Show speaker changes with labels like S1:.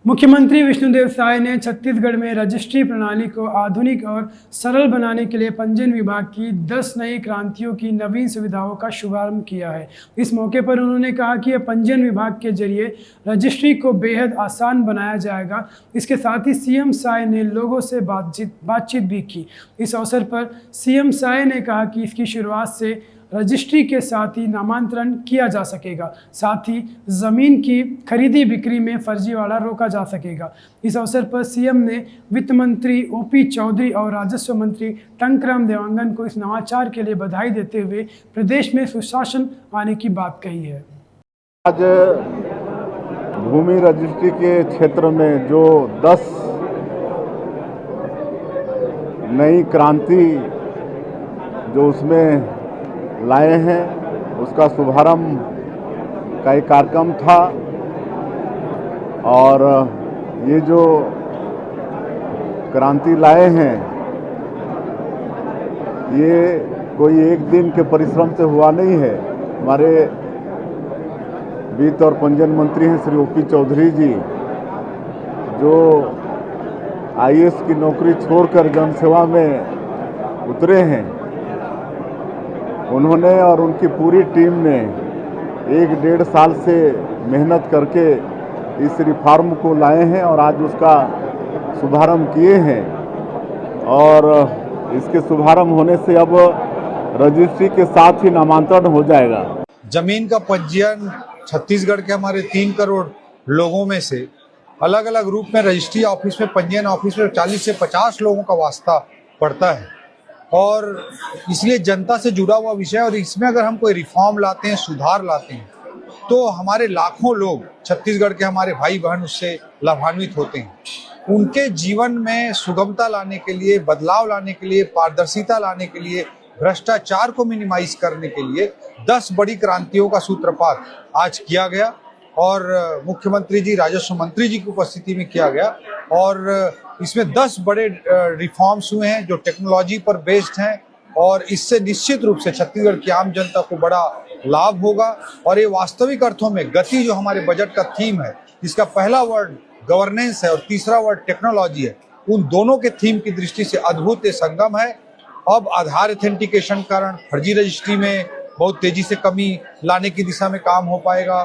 S1: मुख्यमंत्री विष्णुदेव साय ने छत्तीसगढ़ में रजिस्ट्री प्रणाली को आधुनिक और सरल बनाने के लिए पंजीयन विभाग की 10 नई क्रांतियों की नवीन सुविधाओं का शुभारंभ किया है। इस मौके पर उन्होंने कहा कि यह पंजीयन विभाग के जरिए रजिस्ट्री को बेहद आसान बनाया जाएगा। इसके साथ ही सीएम साय ने लोगों से बातचीत भी की। इस अवसर पर सीएम साय ने कहा कि इसकी शुरुआत से रजिस्ट्री के साथ ही नामांतरण किया जा सकेगा, साथ ही ज़मीन की खरीदी बिक्री में फर्जीवाड़ा रोका जा सकेगा। इस अवसर पर सीएम ने वित्त मंत्री ओपी चौधरी और राजस्व मंत्री टंकराम देवांगन को इस नवाचार के लिए बधाई देते हुए प्रदेश में सुशासन आने की बात कही है।
S2: आज भूमि रजिस्ट्री के क्षेत्र में जो 10 नई क्रांति जो उसमें लाए हैं उसका शुभारंभ का एक कार्यक्रम था और ये जो क्रांति लाए हैं ये कोई एक दिन के परिश्रम से हुआ नहीं है। हमारे वित्त और पंजीयन मंत्री हैं श्री ओपी चौधरी जी, जो आईएएस की नौकरी छोड़कर जनसेवा में उतरे हैं। उन्होंने और उनकी पूरी टीम ने 1-1.5 साल से मेहनत करके इस रिफॉर्म को लाए हैं और आज उसका शुभारंभ किए हैं और इसके शुभारंभ होने से अब रजिस्ट्री के साथ ही नामांतरण हो जाएगा।
S3: जमीन का पंजीयन छत्तीसगढ़ के हमारे 3 करोड़ लोगों में से अलग अलग रूप में रजिस्ट्री ऑफिस में, पंजीयन ऑफिस में 40 से 50 लोगों का वास्ता पड़ता है और इसलिए जनता से जुड़ा हुआ विषय। और इसमें अगर हम कोई रिफॉर्म लाते हैं, सुधार लाते हैं, तो हमारे लाखों लोग छत्तीसगढ़ के हमारे भाई बहन उससे लाभान्वित होते हैं। उनके जीवन में सुगमता लाने के लिए, बदलाव लाने के लिए, पारदर्शिता लाने के लिए, भ्रष्टाचार को मिनिमाइज करने के लिए 10 बड़ी क्रांतियों का सूत्रपात आज किया गया और मुख्यमंत्री जी, राजस्व मंत्री जी की उपस्थिति में किया गया। और इसमें 10 बड़े रिफॉर्म्स हुए हैं जो टेक्नोलॉजी पर बेस्ड हैं और इससे निश्चित रूप से छत्तीसगढ़ की आम जनता को बड़ा लाभ होगा। और ये वास्तविक अर्थों में गति जो हमारे बजट का थीम है, जिसका पहला वर्ड गवर्नेंस है और तीसरा वर्ड टेक्नोलॉजी है, उन दोनों के थीम की दृष्टि से अद्भुत ये संगम है। अब आधार ऑथेंटिकेशन कारण फर्जी रजिस्ट्री में बहुत तेजी से कमी लाने की दिशा में काम हो पाएगा।